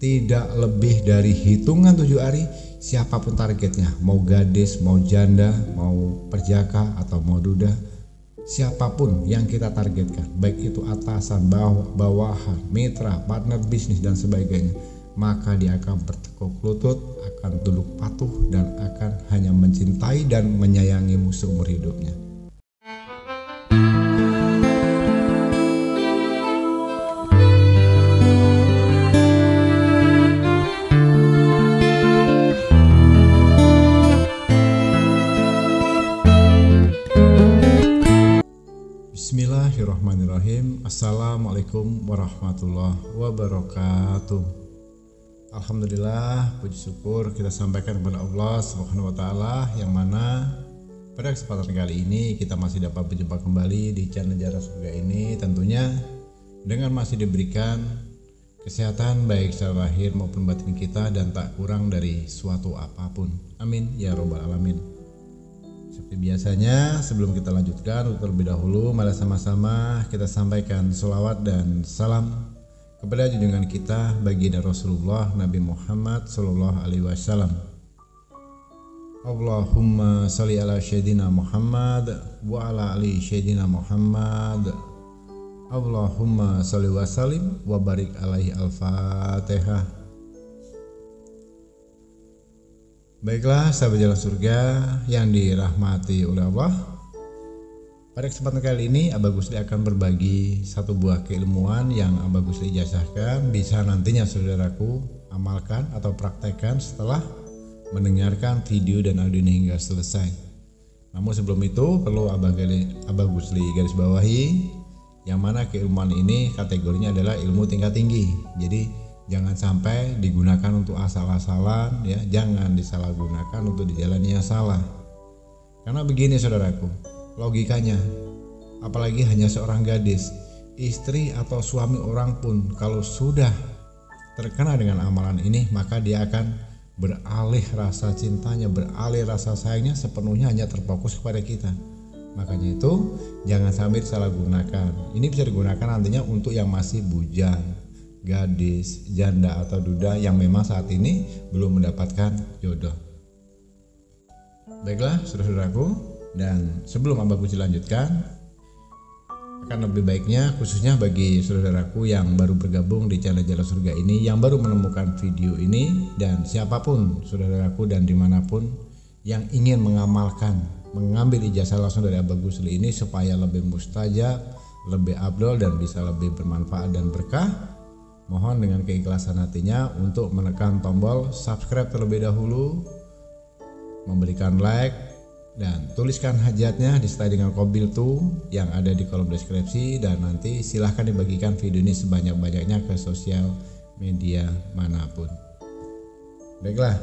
tidak lebih dari hitungan 7 hari, siapapun targetnya, mau gadis, mau janda, mau perjaka atau mau duda, siapapun yang kita targetkan, baik itu atasan, bawahan, mitra, partner bisnis dan sebagainya, maka dia akan bertekuk lutut, akan tunduk patuh, dan akan hanya mencintai dan menyayangimu seumur hidupnya. Bismillahirrahmanirrahim. Assalamualaikum warahmatullahi wabarakatuh. Alhamdulillah, puji syukur kita sampaikan kepada Allah Subhanahu wa taala, yang mana pada kesempatan kali ini kita masih dapat berjumpa kembali di channel Jalan Surga ini, tentunya dengan masih diberikan kesehatan baik secara lahir maupun batin kita dan tak kurang dari suatu apapun. Amin ya robbal alamin. Seperti biasanya, sebelum kita lanjutkan, terlebih dahulu mari sama-sama kita sampaikan sholawat dan salam kepada junjungan kita baginda Rasulullah Nabi Muhammad Sallallahu Alaihi Wasallam. Allahumma sholli ala Sayyidina Muhammad wa ala ali Sayyidina Muhammad. Allahumma sholli wa sallim wa barik alaihi. Al-Fatihah. Baiklah sahabat Jalan Surga yang dirahmati oleh Allah, pada kesempatan kali ini Abah Gusli akan berbagi satu buah keilmuan yang Abah Gusli ijazahkan, bisa nantinya saudaraku amalkan atau praktekkan setelah mendengarkan video dan audio ini hingga selesai. Namun sebelum itu perlu Abah Gusli garis bawahi, yang mana keilmuan ini kategorinya adalah ilmu tingkat tinggi. Jadi jangan sampai digunakan untuk asal-asalan, ya, jangan disalahgunakan untuk di jalan yang salah. Karena begini saudaraku, logikanya, apalagi hanya seorang gadis, istri atau suami orang pun kalau sudah terkena dengan amalan ini, maka dia akan beralih rasa cintanya, beralih rasa sayangnya sepenuhnya hanya terfokus kepada kita. Makanya itu jangan sampai disalahgunakan. Ini bisa digunakan nantinya untuk yang masih bujang, gadis, janda atau duda yang memang saat ini belum mendapatkan jodoh. Baiklah saudara-saudaraku, dan sebelum Abah Gusli lanjutkan, akan lebih baiknya khususnya bagi saudaraku yang baru bergabung di channel Jalan Surga ini, yang baru menemukan video ini, dan siapapun saudaraku dan dimanapun yang ingin mengamalkan, mengambil ijazah langsung dari Abah Gusli ini supaya lebih mustajab, lebih afdol dan bisa lebih bermanfaat dan berkah, mohon dengan keikhlasan hatinya untuk menekan tombol subscribe terlebih dahulu, memberikan like, dan tuliskan hajatnya disertai dengan kobil tuh yang ada di kolom deskripsi, dan nanti silahkan dibagikan video ini sebanyak-banyaknya ke sosial media manapun. Baiklah,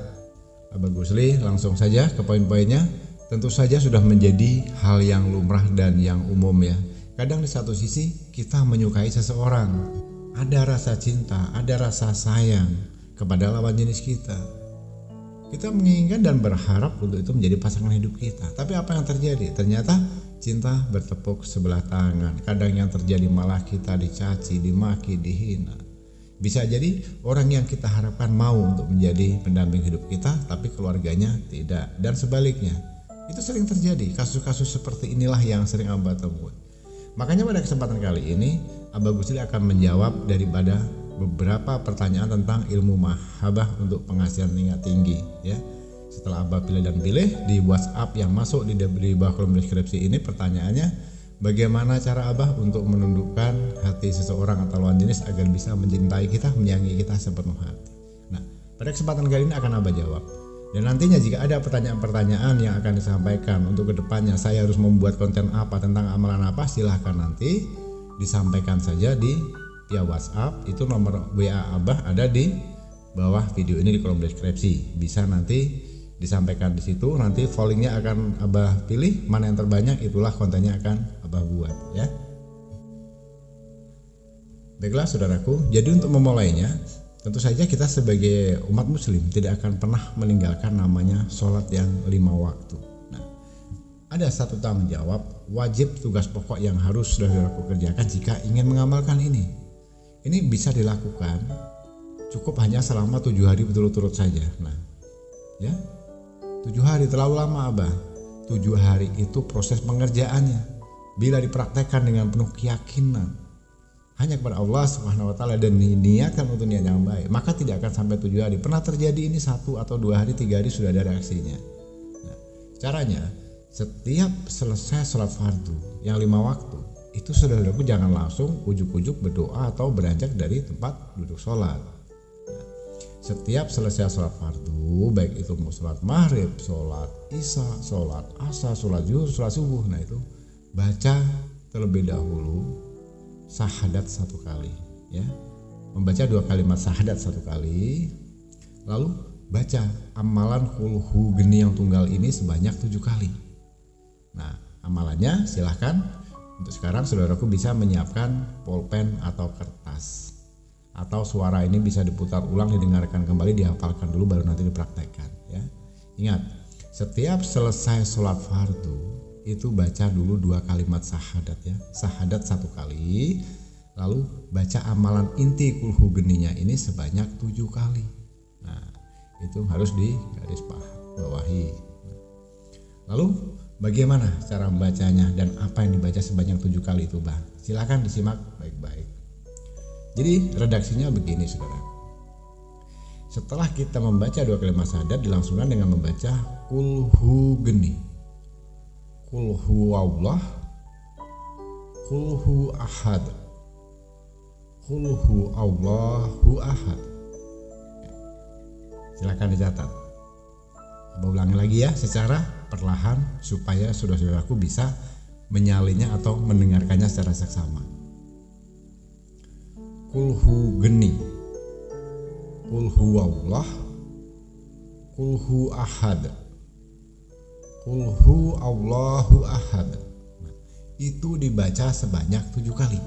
Abah Gusli langsung saja ke poin-poinnya. Tentu saja sudah menjadi hal yang lumrah dan yang umum, ya. Kadang di satu sisi kita menyukai seseorang, ada rasa cinta, ada rasa sayang kepada lawan jenis kita. Kita menginginkan dan berharap untuk itu menjadi pasangan hidup kita. Tapi apa yang terjadi? Ternyata cinta bertepuk sebelah tangan. Kadang yang terjadi malah kita dicaci, dimaki, dihina. Bisa jadi orang yang kita harapkan mau untuk menjadi pendamping hidup kita, tapi keluarganya tidak. Dan sebaliknya, itu sering terjadi. Kasus-kasus seperti inilah yang sering Abah temui. Makanya pada kesempatan kali ini Abah Gusli akan menjawab daripada beberapa pertanyaan tentang ilmu mahabbah untuk penghasilan tingkat tinggi, ya. Setelah Abah pilih dan pilih di WhatsApp yang masuk di bawah kolom deskripsi ini, pertanyaannya, bagaimana cara Abah untuk menundukkan hati seseorang atau lawan jenis agar bisa mencintai kita, menyayangi kita sepenuh hati. Nah, pada kesempatan kali ini akan Abah jawab. Dan nantinya jika ada pertanyaan-pertanyaan yang akan disampaikan untuk kedepannya, saya harus membuat konten apa, tentang amalan apa, silahkan nanti disampaikan saja via WhatsApp. Itu nomor WA Abah ada di bawah video ini di kolom deskripsi. Bisa nanti disampaikan di situ, nanti volleynya akan Abah pilih, mana yang terbanyak itulah kontennya akan Abah buat, ya. Baiklah saudaraku, jadi untuk memulainya, tentu saja kita sebagai umat muslim tidak akan pernah meninggalkan namanya sholat yang 5 waktu. Nah, ada satu tanggung jawab, wajib tugas pokok yang harus saudara-saudaraku kerjakan jika ingin mengamalkan ini. Ini bisa dilakukan cukup hanya selama 7 hari berturut-turut saja. Nah, ya 7 hari terlalu lama Abah. 7 hari itu proses pengerjaannya. Bila dipraktekkan dengan penuh keyakinan hanya kepada Allah Subhanahu wa taala dan diniatkan untuk niat yang baik, maka tidak akan sampai 7 hari. Pernah terjadi ini 1 atau 2 hari, 3 hari sudah ada reaksinya. Nah, caranya setiap selesai sholat fardu yang 5 waktu, itu saudaraku jangan langsung ujuk-ujuk berdoa atau beranjak dari tempat duduk sholat. Setiap selesai sholat fardu, baik itu mau sholat maghrib, sholat isya, sholat asar, sholat zuhur, sholat subuh, nah itu baca terlebih dahulu syahadat 1 kali, ya, membaca 2 kalimat syahadat 1 kali, lalu baca amalan kulhu geni yang tunggal ini sebanyak 7 kali. Nah, amalannya silahkan untuk sekarang saudaraku bisa menyiapkan pulpen atau kertas. Atau suara ini bisa diputar ulang, didengarkan kembali, dihafalkan dulu baru nanti dipraktekkan, ya. Ingat, setiap selesai sholat fardu itu baca dulu 2 kalimat syahadat, ya. Syahadat 1 kali, lalu baca amalan inti kulhu geninya ini sebanyak 7 kali. Nah, itu harus digaris bawahi. Lalu bagaimana cara membacanya dan apa yang dibaca sebanyak 7 kali itu, Bang? Silakan disimak baik-baik. Jadi redaksinya begini, saudara. Setelah kita membaca 2 kalimat syahadat, dilangsungkan dengan membaca kulhu geni, kulhu Allah, kulhu ahad, kulhu Allahu ahad. Silakan dicatat. Coba ulangi lagi ya secara perlahan supaya saudara-saudaraku bisa menyalinnya atau mendengarkannya secara seksama. Kulhu geni, kulhu Allah, kulhu ahad, kulhu Allahu ahad. Itu dibaca sebanyak 7 kali.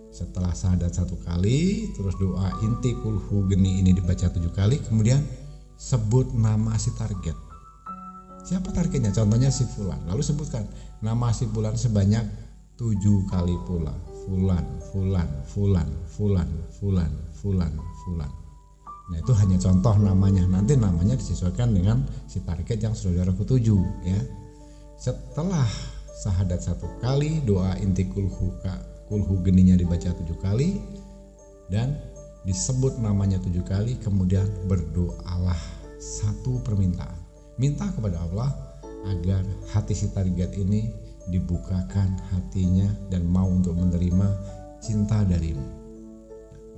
Setelah syahadat 1 kali, terus doa inti kulhu geni ini dibaca 7 kali, kemudian sebut nama si target. Siapa targetnya? Contohnya si fulan. Lalu sebutkan nama si fulan sebanyak 7 kali pula. Fulan, fulan, fulan, fulan, fulan, fulan, fulan. Nah, itu hanya contoh namanya. Nanti namanya disesuaikan dengan si target yang saudaraku tuju, ya. Setelah syahadat 1 kali, doa inti kulhu geninya dibaca 7 kali dan disebut namanya 7 kali, kemudian berdoalah 1 permintaan. Minta kepada Allah agar hati si target ini dibukakan hatinya dan mau untuk menerima cinta darimu.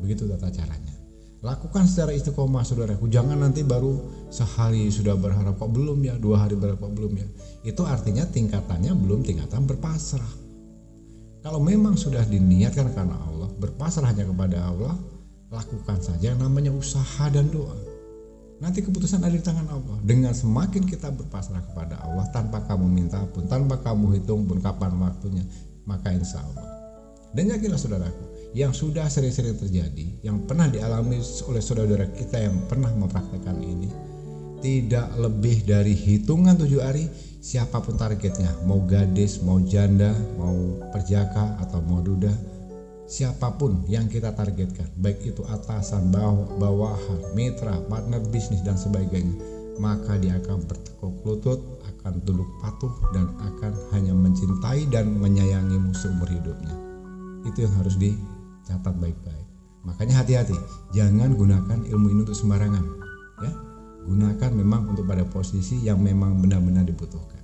Begitu tata caranya. Lakukan secara istiqomah, saudaraku. Jangan nanti baru sehari sudah berharap kok belum ya, 2 hari berharap kok belum ya. Itu artinya tingkatannya belum tingkatan berpasrah. Kalau memang sudah diniatkan karena Allah, berpasrah hanya kepada Allah, lakukan saja yang namanya usaha dan doa. Nanti keputusan ada di tangan Allah. Dengan semakin kita berpasrah kepada Allah tanpa kamu minta pun, tanpa kamu hitung pun kapan waktunya, maka insya Allah. Dan yakinlah saudaraku, yang sudah sering-sering terjadi, yang pernah dialami oleh saudara kita yang pernah mempraktekkan ini, tidak lebih dari hitungan 7 hari, siapapun targetnya, mau gadis, mau janda, mau perjaka atau mau duda, siapapun yang kita targetkan, baik itu atasan, bawahan, mitra, partner bisnis dan sebagainya, maka dia akan bertekuk lutut, akan tunduk patuh dan akan hanya mencintai dan menyayangimu seumur hidupnya. Itu yang harus dicatat baik-baik. Makanya hati-hati, jangan gunakan ilmu ini untuk sembarangan, ya. Gunakan memang untuk pada posisi yang memang benar-benar dibutuhkan.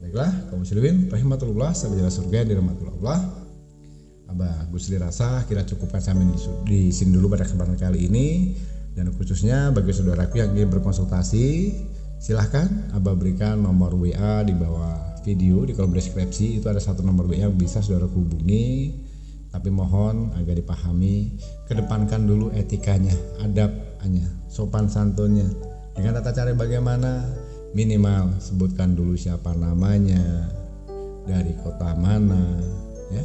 Baiklah, kaum muslimin rahimatullah, sahabat jalan surga yang dirahmati Allah. Abah Gusli rasa kira cukupkan sampai di sini dulu pada kesempatan kali ini, dan khususnya bagi saudaraku yang ingin berkonsultasi, silahkan Abah berikan nomor WA di bawah video di kolom deskripsi. Itu ada 1 nomor WA yang bisa saudaraku hubungi, tapi mohon agak dipahami, kedepankan dulu etikanya, adabnya, sopan santunnya. Dengan tata cara bagaimana? Minimal sebutkan dulu siapa namanya, dari kota mana, ya,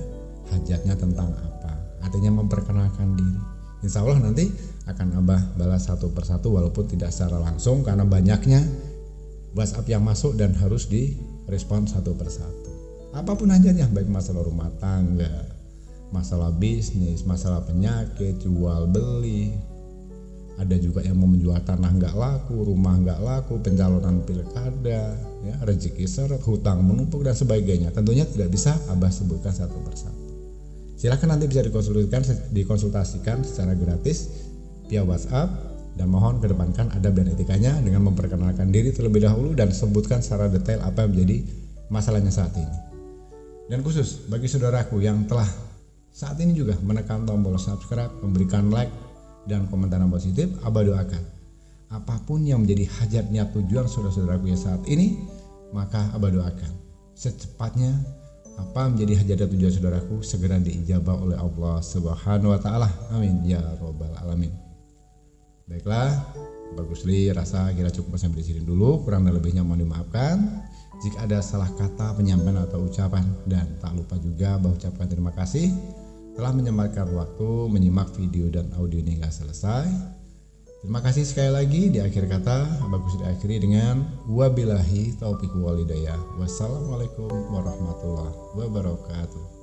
hajatnya tentang apa, artinya memperkenalkan diri. Insya Allah nanti akan Abah balas 1 persatu walaupun tidak secara langsung karena banyaknya WhatsApp yang masuk dan harus direspon 1 persatu. Apapun hajatnya, baik masalah rumah tangga, masalah bisnis, masalah penyakit, jual beli. Ada juga yang mau menjual tanah nggak laku, rumah nggak laku, pencalonan pilkada, ya, rezeki seret, hutang menumpuk dan sebagainya. Tentunya tidak bisa Abah sebutkan satu persatu. Silakan nanti bisa dikonsultasikan secara gratis via WhatsApp, dan mohon kedepankan adab dan etikanya dengan memperkenalkan diri terlebih dahulu dan sebutkan secara detail apa yang menjadi masalahnya saat ini. Dan khusus bagi saudaraku yang telah saat ini juga menekan tombol subscribe, memberikan like dan komentar yang positif, Abah doakan apapun yang menjadi hajat niat tujuan saudara-saudaraku yang saat ini, maka Abah doakan secepatnya apa menjadi hajat dan tujuan saudaraku segera diijabah oleh Allah Subhanahu wa taala. Amin ya robbal alamin. Baiklah, Abah Gusli rasa kira cukup sampai di sini dulu, kurang dan lebihnya mohon dimaafkan. Jika ada salah kata, penyampaian atau ucapan, dan tak lupa juga Abah ucapkan terima kasih telah menyempatkan waktu menyimak video dan audio ini hingga selesai. Terima kasih sekali lagi. Di akhir kata Abah Gusli akhiri dengan wabillahi taufiq wal hidayah. Wassalamualaikum warahmatullahi wabarakatuh.